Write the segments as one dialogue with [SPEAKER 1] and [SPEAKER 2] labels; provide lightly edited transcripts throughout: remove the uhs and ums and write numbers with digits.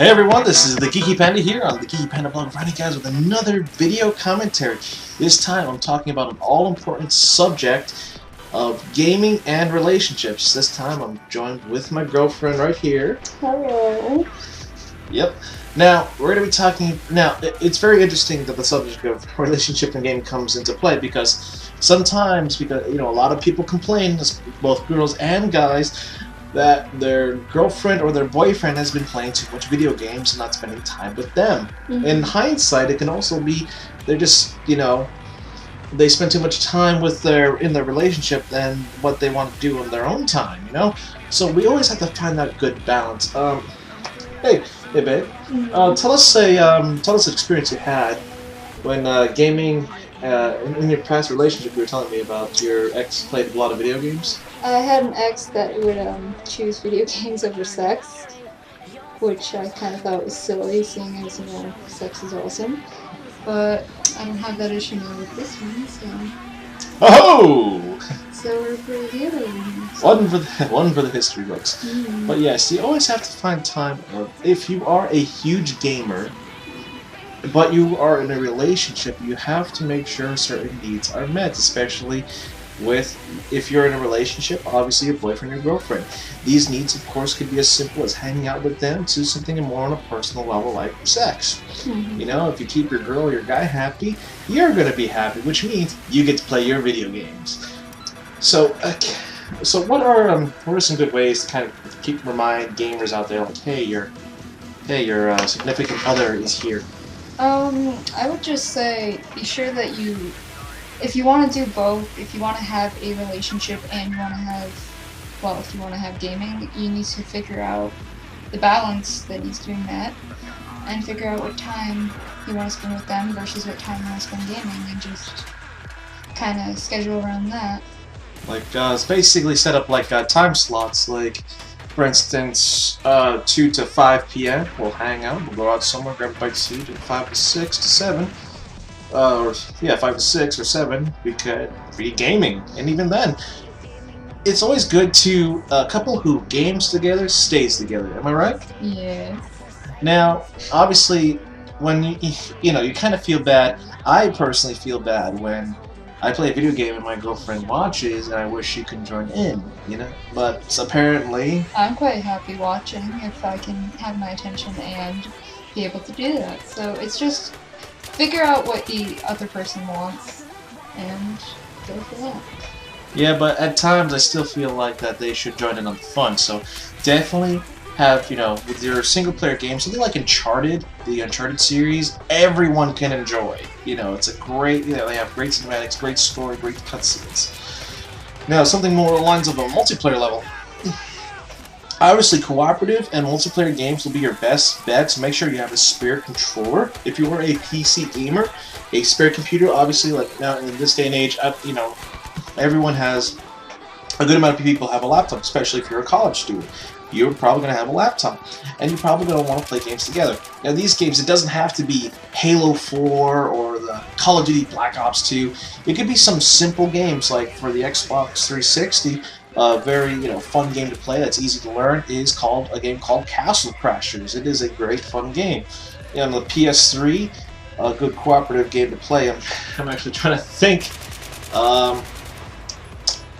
[SPEAKER 1] Hey everyone, this is the Geeky Panda here on the Geeky Panda blog, providing guys with another video commentary. This time I'm talking about an all-important subject of gaming and relationships. This time I'm joined with my girlfriend right here.
[SPEAKER 2] Hello.
[SPEAKER 1] Yep. Now, we're going to be talking... Now, it's very interesting that the subject of relationship and gaming comes into play because sometimes, a lot of people complain, both girls and guys, that their girlfriend or their boyfriend has been playing too much video games and not spending time with them.
[SPEAKER 2] Mm-hmm.
[SPEAKER 1] In hindsight, it can also be they're just, they spend too much time in their relationship than what they want to do in their own time, So we always have to find that good balance. Hey babe,
[SPEAKER 2] Mm-hmm.
[SPEAKER 1] tell us an experience you had when gaming in your past relationship. You were telling me about your ex played a lot of video games.
[SPEAKER 2] I had an ex that would choose video games over sex, which I kind of thought was silly, seeing as, sex is awesome. But I don't have that issue now with this one,
[SPEAKER 1] Oh!
[SPEAKER 2] so we're pretty good over here.
[SPEAKER 1] One for the history books.
[SPEAKER 2] Mm-hmm.
[SPEAKER 1] But yes, you always have to find time. If you are a huge gamer, but you are in a relationship, you have to make sure certain needs are met, especially if you're in a relationship, obviously your boyfriend or girlfriend. These needs, of course, could be as simple as hanging out with them to something more on a personal level like sex.
[SPEAKER 2] Mm-hmm.
[SPEAKER 1] If you keep your girl or your guy happy, you're going to be happy, which means you get to play your video games. So what are some good ways to kind of remind gamers out there, like, hey, your significant other is here?
[SPEAKER 2] I would just say, be sure that if you want to do both, if you want to have a relationship and if you want to have gaming, you need to figure out the balance that needs doing that, and figure out what time you want to spend with them versus what time you want to spend gaming, and just kind of schedule around that.
[SPEAKER 1] Like, it's basically set up like time slots, like, for instance, 2 to 5 p.m. we'll hang out, we'll go out somewhere, grab a bite to eat, and 5 to 6 to 7, 5 to 6 or 7, we could be gaming. And even then, it's always good to, a couple who games together stays together, am I right?
[SPEAKER 2] Yeah.
[SPEAKER 1] Now, obviously, when you kind of feel bad. I personally feel bad when I play a video game and my girlfriend watches and I wish she could join in, But apparently...
[SPEAKER 2] I'm quite happy watching if I can have my attention and be able to do that. So it's just figure out what the other person wants and go for that.
[SPEAKER 1] Yeah, but at times I still feel like that they should join in on the fun. So definitely have, with your single-player game, something like Uncharted, the Uncharted series, everyone can enjoy. It's a great, they have great cinematics, great story, great cutscenes. Now, something more along the lines of a multiplayer level. Obviously, cooperative and multiplayer games will be your best bet, so make sure you have a spare controller. If you are a PC gamer, a spare computer, obviously, like now in this day and age, everyone has, a good amount of people have a laptop, especially if you're a college student. You're probably going to have a laptop, and you're probably going to want to play games together. Now, these games, it doesn't have to be Halo 4 or the Call of Duty Black Ops 2. It could be some simple games, like for the Xbox 360, a very fun game to play that's easy to learn is a game called Castle Crashers. It is a great fun game. On the PS3, a good cooperative game to play. I'm actually trying to think.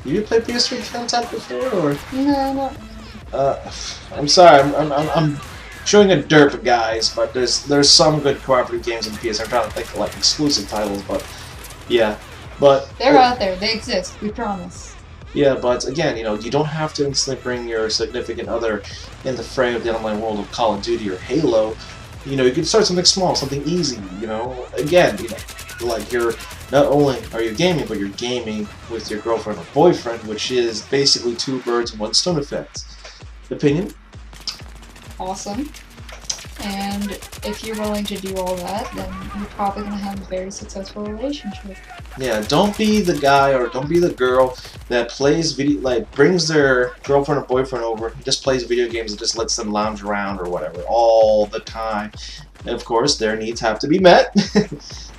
[SPEAKER 1] You played PS3 content before, or?
[SPEAKER 2] No, not really.
[SPEAKER 1] I'm sorry, I'm showing a derp, guys, but there's some good cooperative games on the PS. I'm trying to think of like exclusive titles, but yeah, but
[SPEAKER 2] they're out there. They exist. We promise.
[SPEAKER 1] Yeah, but again, you don't have to instantly bring your significant other in the fray of the online world of Call of Duty or Halo. You can start something small, something easy. Again, like you're not only are you gaming, but you're gaming with your girlfriend or boyfriend, which is basically two birds, one stone effect. Opinion?
[SPEAKER 2] Awesome. And if you're willing to do all that, then you're probably going to have a very successful relationship.
[SPEAKER 1] Yeah, don't be the guy or don't be the girl that plays brings their girlfriend or boyfriend over and just plays video games and just lets them lounge around or whatever all the time. And of course, their needs have to be met.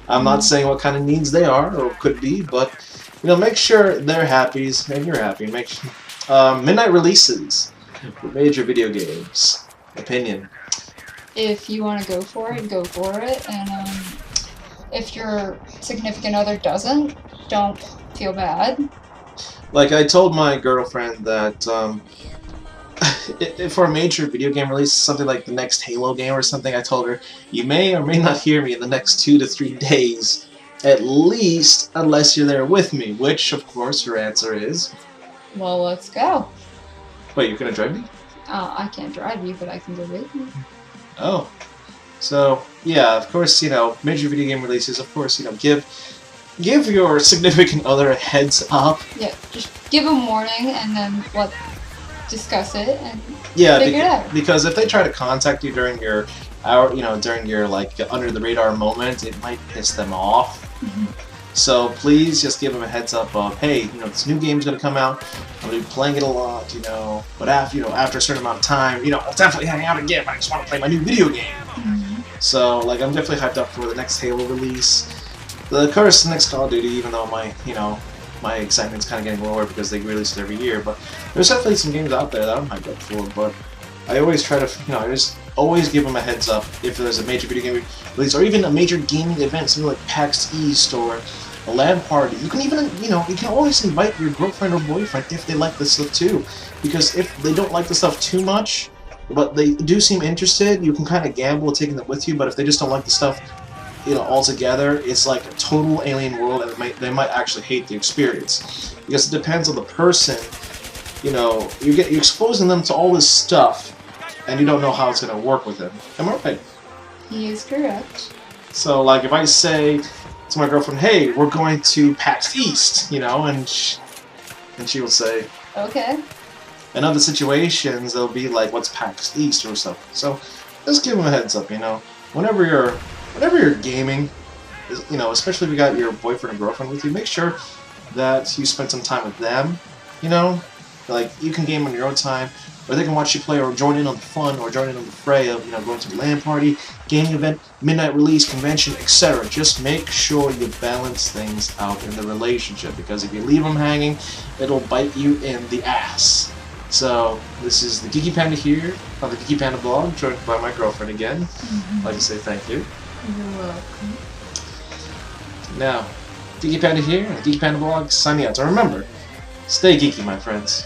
[SPEAKER 1] I'm not saying what kind of needs they are or could be, but make sure they're happy and you're happy. Midnight releases for major video games. Opinion.
[SPEAKER 2] if you want to go for it, go for it. And if your significant other doesn't, don't feel bad.
[SPEAKER 1] Like, I told my girlfriend that for a major video game release, something like the next Halo game or something, I told her, you may or may not hear me in the next 2 to 3 days, at least, unless you're there with me, which, of course, her answer is...
[SPEAKER 2] Well, let's go.
[SPEAKER 1] Wait, you're gonna drive me?
[SPEAKER 2] I can't drive you, but I can go with you.
[SPEAKER 1] Oh. So, yeah, of course, you know, major video game releases, of course, you know, give your significant other a heads up.
[SPEAKER 2] Yeah, just give them warning and then discuss it and
[SPEAKER 1] Yeah,
[SPEAKER 2] figure it out.
[SPEAKER 1] because if they try to contact you during your hour, you know, during your like under the radar moment, it might piss them off. So please just give them a heads up of, hey, you know, this new game's gonna come out. I'm gonna be playing it a lot, you know, but after a certain amount of time, you know, I'll definitely hang out again. But I just want to play my new video game. So like, I'm definitely hyped up for the next Halo release. Of course, the next Call of Duty, even though my excitement's kind of getting lower because they release it every year, but there's definitely some games out there that I'm hyped up for, but I always try to, you know, I just always give them a heads up if there's a major video game release, or even a major gaming event, something like PAX East or a LAN party. You can even, you know, you can always invite your girlfriend or boyfriend if they like this stuff too, because if they don't like the stuff too much, but they do seem interested, you can kind of gamble with taking them with you, but if they just don't like the stuff, you know, altogether, it's like a total alien world, and they might actually hate the experience, because it depends on the person. You know, you're exposing them to all this stuff, and you don't know how it's going to work with them. Am I right?
[SPEAKER 2] He is correct.
[SPEAKER 1] So, like, if I say to my girlfriend, "Hey, we're going to PAX East," you know, and she will say,
[SPEAKER 2] Okay.
[SPEAKER 1] in other situations, they'll be like, "What's PAX East?" or stuff. So, just give them a heads up. You know, whenever you're gaming, you know, especially if you got your boyfriend or girlfriend with you, make sure that you spend some time with them. You know, like, you can game on your own time, or they can watch you play, or join in on the fun, or join in on the fray of, you know, going to the LAN party, gaming event, midnight release, convention, etc. Just make sure you balance things out in the relationship, because if you leave them hanging, it'll bite you in the ass. So, this is the Geeky Panda here on the Geeky Panda blog, joined by my girlfriend again. I'd like to say thank you.
[SPEAKER 2] You're welcome.
[SPEAKER 1] Now, Geeky Panda here, and the Geeky Panda blog, signing out. So remember, stay geeky, my friends.